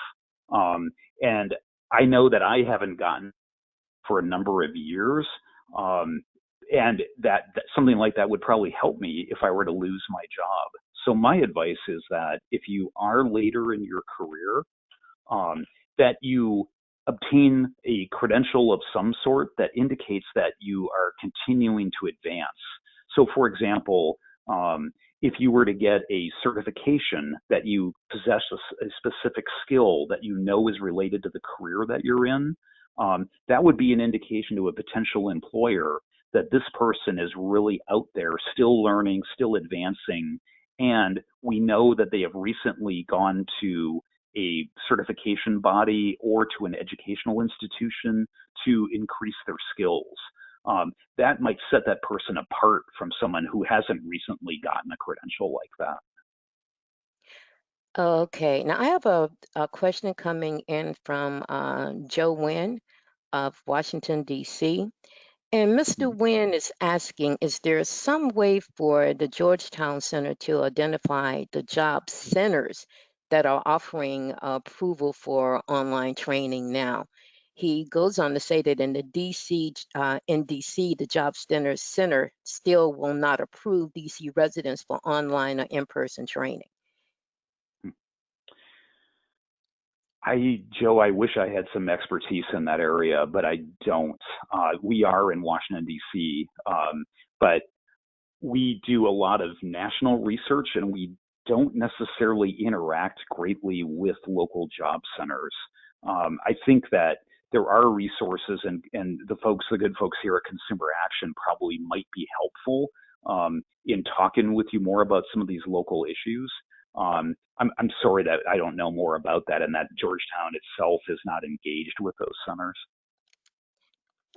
and I know that I haven't gotten for a number of years. Um, and that something like that would probably help me if I were to lose my job. So my advice is that if you are later in your career, that you obtain a credential of some sort that indicates that you are continuing to advance. So, for example, if you were to get a certification that you possess a specific skill that you know is related to the career that you're in, that would be an indication to a potential employer that this person is really out there, still learning, still advancing, and we know that they have recently gone to a certification body or to an educational institution to increase their skills. That might set that person apart from someone who hasn't recently gotten a credential like that. Okay, now I have a question coming in from Joe Wynn of Washington, D.C. And Mr. Mhm. Wynn is asking, is there some way for the Georgetown Center to identify the job centers that are offering approval for online training now? He goes on to say that in DC, the Center still will not approve DC residents for online or in-person training. Joe, I wish I had some expertise in that area, but I don't. We are in Washington, D.C., but we do a lot of national research and we don't necessarily interact greatly with local job centers. I think that there are resources and the good folks here at Consumer Action probably might be helpful in talking with you more about some of these local issues. I'm sorry that I don't know more about that and that Georgetown itself is not engaged with those centers.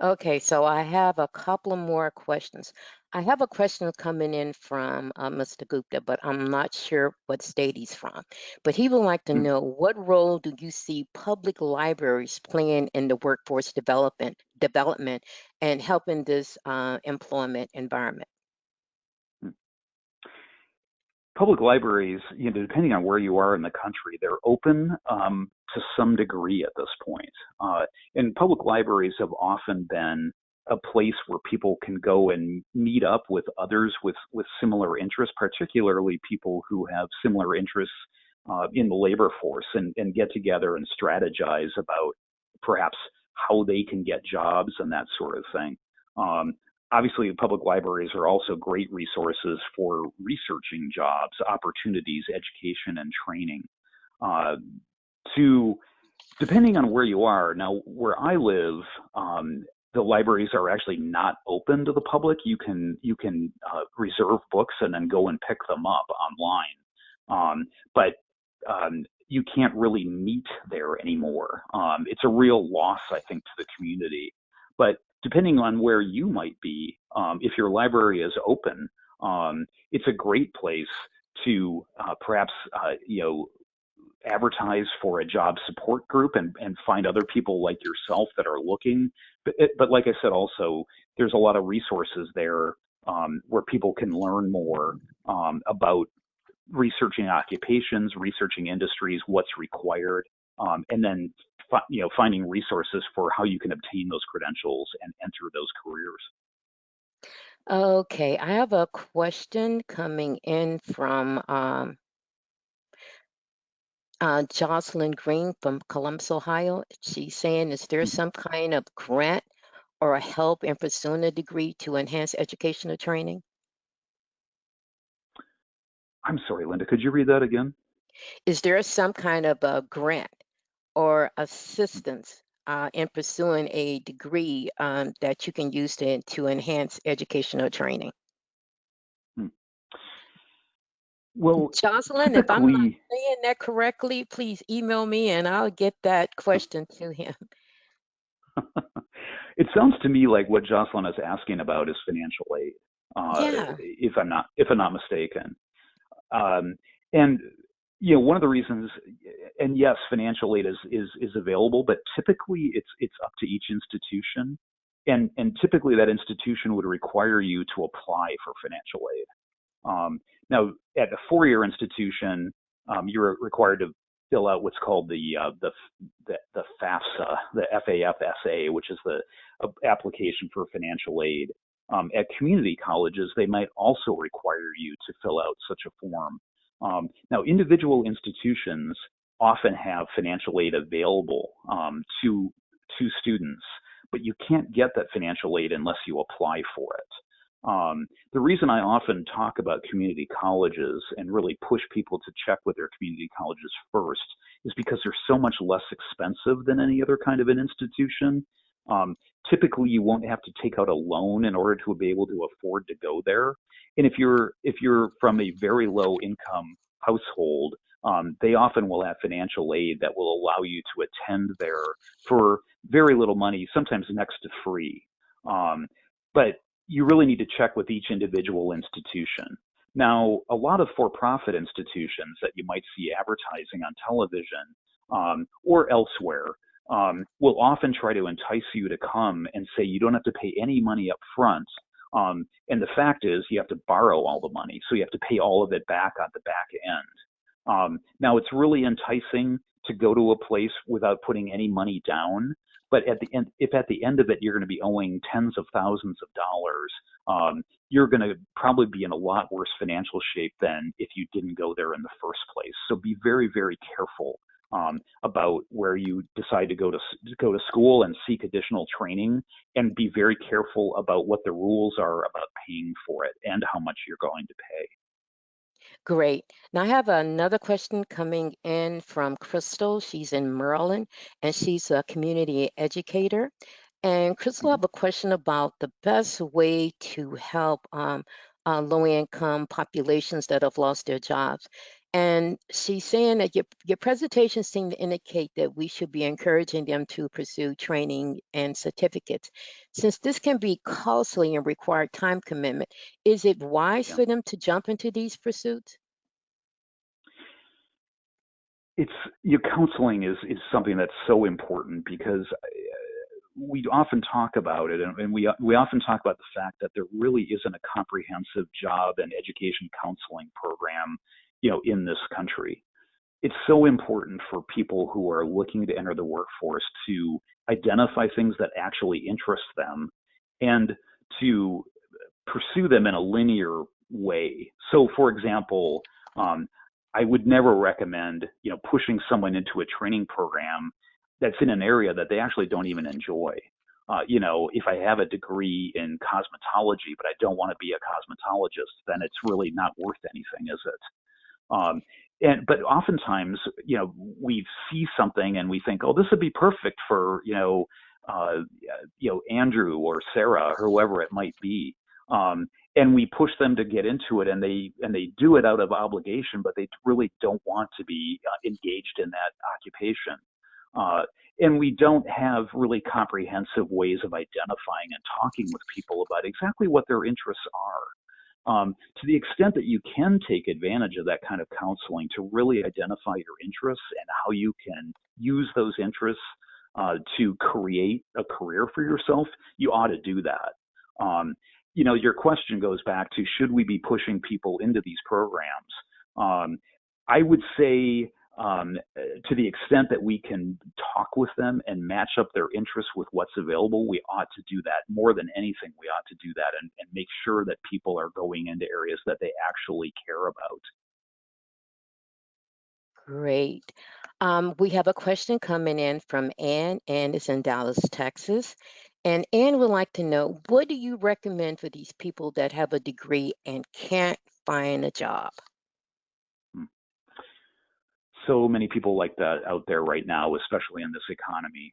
Okay, so I have a couple of more questions. I have a question coming in from Mr. Gupta, but I'm not sure what state he's from. But he would like to Hmm. know, what role do you see public libraries playing in the workforce development and helping this employment environment? Public libraries, depending on where you are in the country, they're open to some degree at this point. And public libraries have often been a place where people can go and meet up with others with similar interests, particularly people who have similar interests in the labor force and get together and strategize about perhaps how they can get jobs and that sort of thing. Um, Obviously, public libraries are also great resources for researching jobs, opportunities, education, and training. Uh, to Depending on where you are, now where I live, the libraries are actually not open to the public. You can reserve books and then go and pick them up online, but you can't really meet there anymore. It's a real loss, I think, to the community. But depending on where you might be, if your library is open, it's a great place to perhaps advertise for a job support group and find other people like yourself that are looking. But like I said, also, there's a lot of resources there where people can learn more about researching occupations, researching industries, what's required, and then finding resources for how you can obtain those credentials and enter those careers. Okay, I have a question coming in from Jocelyn Green from Columbus, Ohio. She's saying, is there some kind of grant or help in pursuing a degree to enhance educational training? I'm sorry, Linda, could you read that again? Is there some kind of a grant or assistance in pursuing a degree that you can use to enhance educational training? Well, Jocelyn, if I'm not typically, saying that correctly, please email me and I'll get that question to him. it sounds to me like what Jocelyn is asking about is financial aid, Yeah, if I'm not mistaken. And one of the reasons, and yes, financial aid is available, but typically it's up to each institution, and typically that institution would require you to apply for financial aid. Now, at a four-year institution, you're required to fill out what's called the FAFSA, the FAFSA, which is the application for financial aid. At community colleges, they might also require you to fill out such a form. Now, individual institutions often have financial aid available to students, but you can't get that financial aid unless you apply for it. The reason I often talk about community colleges and really push people to check with their community colleges first is because they're so much less expensive than any other kind of an institution. Typically, you won't have to take out a loan in order to be able to afford to go there. And if you're from a very low income household, they often will have financial aid that will allow you to attend there for very little money, sometimes next to free. But you really need to check with each individual institution. Now, a lot of for-profit institutions that you might see advertising on television or elsewhere will often try to entice you to come and say you don't have to pay any money up front. And the fact is you have to borrow all the money, so you have to pay all of it back at the back end. Now, it's really enticing to go to a place without putting any money down. But if at the end of it you're going to be owing tens of thousands of dollars, you're going to probably be in a lot worse financial shape than if you didn't go there in the first place. So be very, very careful about where you decide to go to school and seek additional training, and be very careful about what the rules are about paying for it and how much you're going to pay. great. Now I have another question coming in from Crystal. She's in Maryland and she's a community educator. And Crystal, I have a question about the best way to help low-income populations that have lost their jobs. And she's saying that your presentation seemed to indicate that we should be encouraging them to pursue training and certificates. Since this can be costly and require time commitment, is it wise for them to jump into these pursuits? Your counseling is something that's so important, because we often talk about it, and we often talk about the fact that there really isn't a comprehensive job and education counseling program, in this country. It's so important for people who are looking to enter the workforce to identify things that actually interest them and to pursue them in a linear way. So, for example, I would never recommend, pushing someone into a training program that's in an area that they actually don't even enjoy. If I have a degree in cosmetology, but I don't want to be a cosmetologist, then it's really not worth anything, is it? But oftentimes, we see something and we think, oh, this would be perfect for, Andrew or Sarah or whoever it might be. And we push them to get into it, and they do it out of obligation, but they really don't want to be engaged in that occupation. and we don't have really comprehensive ways of identifying and talking with people about exactly what their interests are. To the extent that you can take advantage of that kind of counseling to really identify your interests and how you can use those interests to create a career for yourself, you ought to do that. Your question goes back to, should we be pushing people into these programs? I would say, to the extent that we can talk with them and match up their interests with what's available, we ought to do that. More than anything, we ought to do that and make sure that people are going into areas that they actually care about. Great. We have a question coming in from Ann. Ann is in Dallas, Texas. And Ann would like to know, what do you recommend for these people that have a degree and can't find a job? So many people like that out there right now, especially in this economy.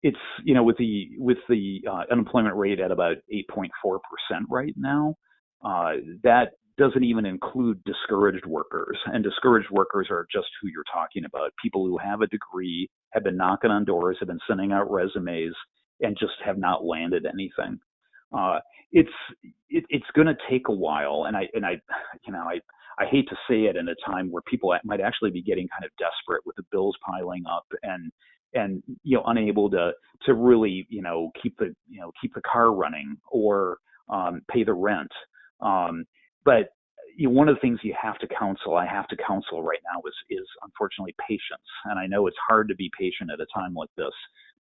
It's, with the unemployment rate at about 8.4% right now, that doesn't even include discouraged workers. And discouraged workers are just who you're talking about. People who have a degree, have been knocking on doors, have been sending out resumes, and just have not landed anything. It's going to take a while, and I hate to say it in a time where people might actually be getting kind of desperate with the bills piling up and unable to really keep the car running or pay the rent. But one of the things I have to counsel right now is unfortunately patience. And I know it's hard to be patient at a time like this,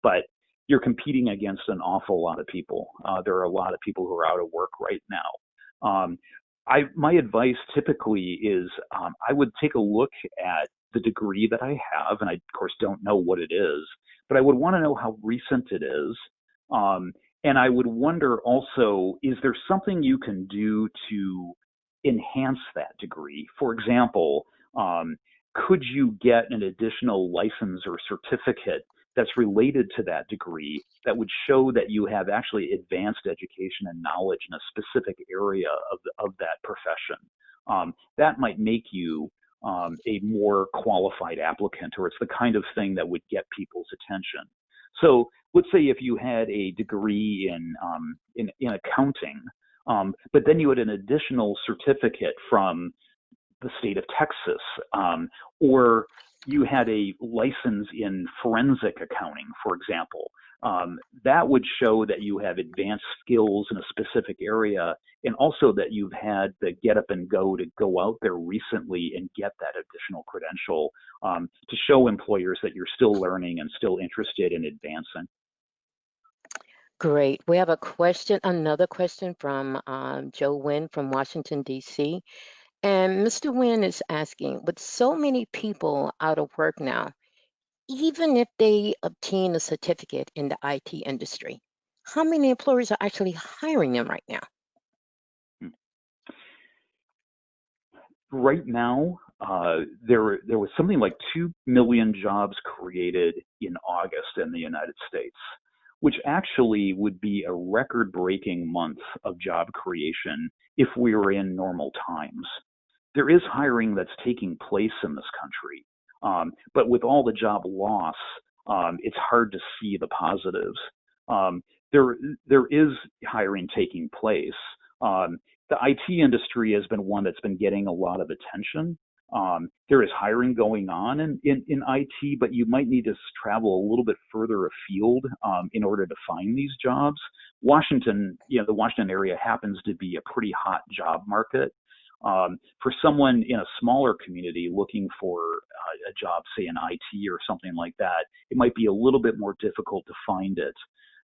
but you're competing against an awful lot of people. There are a lot of people who are out of work right now. My advice typically is I would take a look at the degree that I have, and I, of course, don't know what it is, but I would want to know how recent it is. And I would wonder also, is there something you can do to enhance that degree? For example, could you get an additional license or certificate that's related to that degree that would show that you have actually advanced education and knowledge in a specific area of that profession? That might make you a more qualified applicant, or it's the kind of thing that would get people's attention. So let's say if you had a degree in accounting, but then you had an additional certificate from the state of Texas, or you had a license in forensic accounting, for example, that would show that you have advanced skills in a specific area, and also that you've had the get up and go to go out there recently and get that additional credential to show employers that you're still learning and still interested in advancing. Great. We have another question from Joe Wynn from Washington, D.C. And Mr. Wynn is asking, with so many people out of work now, even if they obtain a certificate in the IT industry, how many employers are actually hiring them right now? Right now, there was something like 2 million jobs created in August in the United States, which actually would be a record-breaking month of job creation if we were in normal times. There is hiring that's taking place in this country, but with all the job loss, it's hard to see the positives. There is hiring taking place. The IT industry has been one that's been getting a lot of attention. There is hiring going on in IT, but you might need to travel a little bit further afield in order to find these jobs. Washington, the Washington area happens to be a pretty hot job market. For someone in a smaller community looking for a job, say in IT or something like that, it might be a little bit more difficult to find it.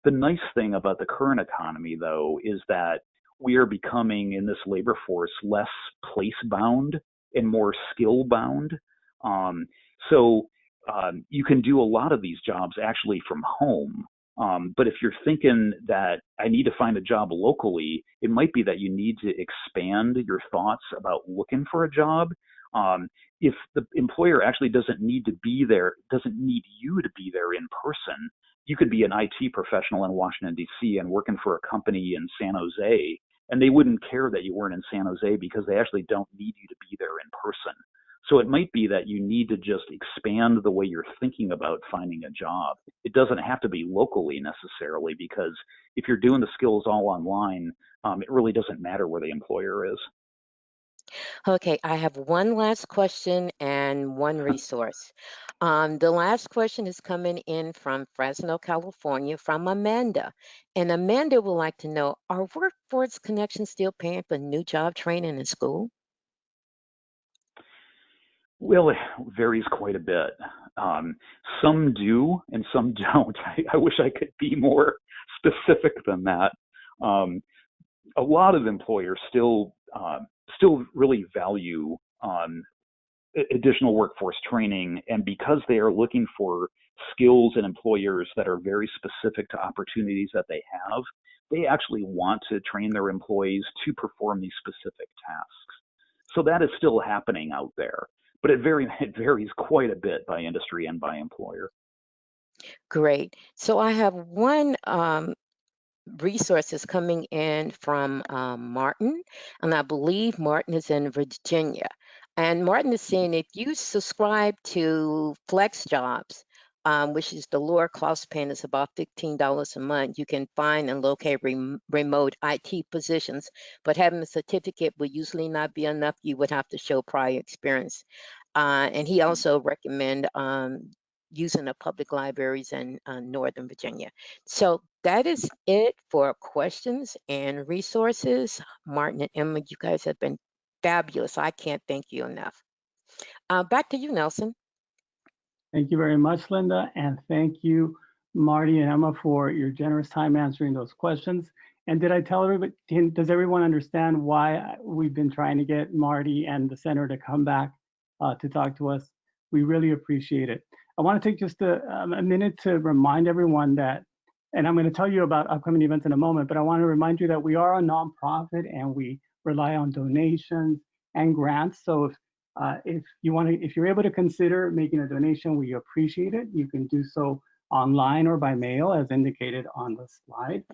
The nice thing about the current economy, though, is that we are becoming in this labor force less place-bound and more skill-bound. So you can do a lot of these jobs actually from home. But if you're thinking that I need to find a job locally, it might be that you need to expand your thoughts about looking for a job. If the employer actually doesn't need you to be there in person, you could be an IT professional in Washington, D.C. and working for a company in San Jose, and they wouldn't care that you weren't in San Jose because they actually don't need you to be there in person. So it might be that you need to just expand the way you're thinking about finding a job. It doesn't have to be locally necessarily, because if you're doing the skills all online, it really doesn't matter where the employer is. Okay, I have one last question and one resource. The last question is coming in from Fresno, California, from Amanda. And Amanda would like to know, are Workforce Connections still paying for new job training in school? Well, it varies quite a bit. Some do and some don't. I wish I could be more specific than that. A lot of employers still really value additional workforce training, and because they are looking for skills and employers that are very specific to opportunities that they have, they actually want to train their employees to perform these specific tasks. So that is still happening out there, but it varies quite a bit by industry and by employer. Great. So I have one resources coming in from Martin, and I believe Martin is in Virginia. And Martin is saying if you subscribe to Flex Jobs, which is the lower cost plan, is about $15 a month, you can find and locate remote IT positions, but having a certificate would usually not be enough. You would have to show prior experience. And he also recommend using the public libraries in Northern Virginia. So that is it for questions and resources. Martin and Emma, you guys have been fabulous. I can't thank you enough. Back to you, Nelson. Thank you very much, Linda, and thank you, Marty and Emma, for your generous time answering those questions. And did I tell everybody, does everyone understand why we've been trying to get Marty and the center to come back to talk to us? We really appreciate it. I want to take just a minute to remind everyone that, and I'm going to tell you about upcoming events in a moment, but I want to remind you that we are a nonprofit and we rely on donations and grants. So if you're able to consider making a donation, we appreciate it. You can do so online or by mail, as indicated on the slide.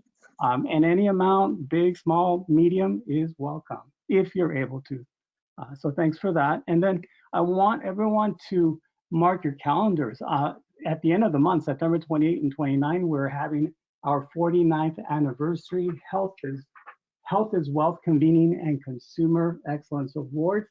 And any amount, big, small, medium, is welcome if you're able to. So thanks for that. And then I want everyone to mark your calendars. At the end of the month, September 28 and 29, we're having our 49th anniversary Health is Wealth Convening and Consumer Excellence Awards.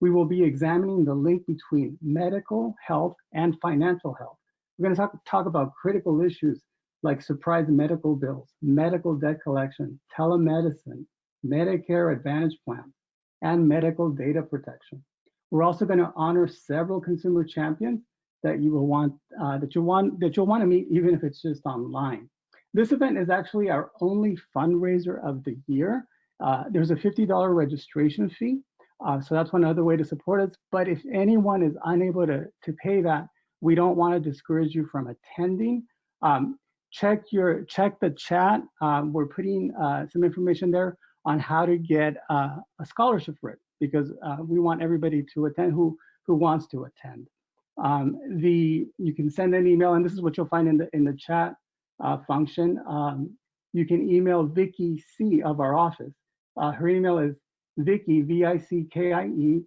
We will be examining the link between medical health and financial health. We're going to talk about critical issues like surprise medical bills, medical debt collection, telemedicine, Medicare Advantage plans, and medical data protection. We're also going to honor several consumer champions that you'll want to meet, even if it's just online. This event is actually our only fundraiser of the year. There's a $50 registration fee, so that's one other way to support us. But if anyone is unable to pay that, we don't want to discourage you from attending. Check the chat. We're putting some information there on how to get a scholarship for it, because we want everybody to attend who wants to attend. You can send an email, and this is what you'll find in the chat function. You can email Vicki C of our office. Her email is Vicki, VICKIE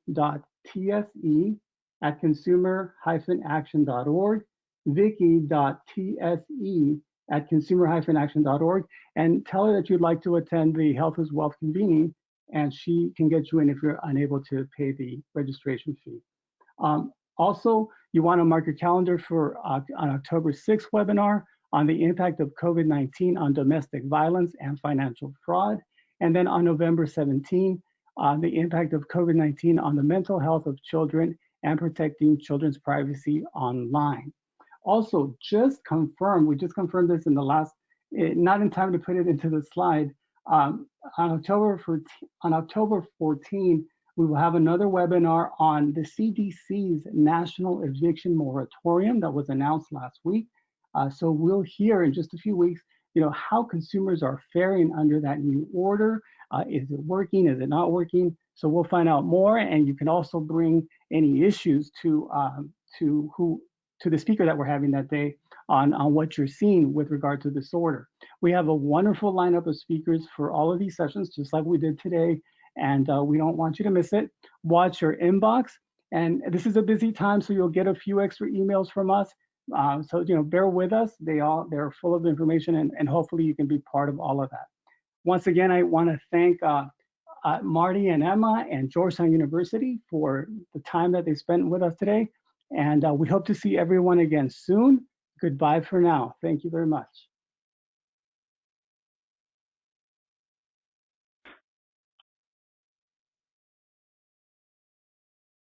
.TSE at consumer-action.org, Vicki.TSE at consumer-action.org, and tell her that you'd like to attend the Health is Wealth convening, and she can get you in if you're unable to pay the registration fee. Also, you want to mark your calendar for an October 6th webinar on the impact of COVID-19 on domestic violence and financial fraud. And then on November 17, the impact of COVID-19 on the mental health of children and protecting children's privacy online. Also, we just confirmed this in the last, not in time to put it into the slide. On October 14, we will have another webinar on the CDC's National Eviction Moratorium that was announced last week. So we'll hear in just a few weeks, how consumers are faring under that new order. Is it working? Is it not working? So we'll find out more, and you can also bring any issues to the speaker that we're having that day on what you're seeing with regard to this order. We have a wonderful lineup of speakers for all of these sessions, just like we did today, and we don't want you to miss it. Watch your inbox, And this is a busy time, so you'll get a few extra emails from us. So bear with us. They're full of information, and hopefully you can be part of all of that. Once again, I want to thank Marty and Emma and Georgetown University for the time that they spent with us today. And we hope to see everyone again soon. Goodbye for now. Thank you very much.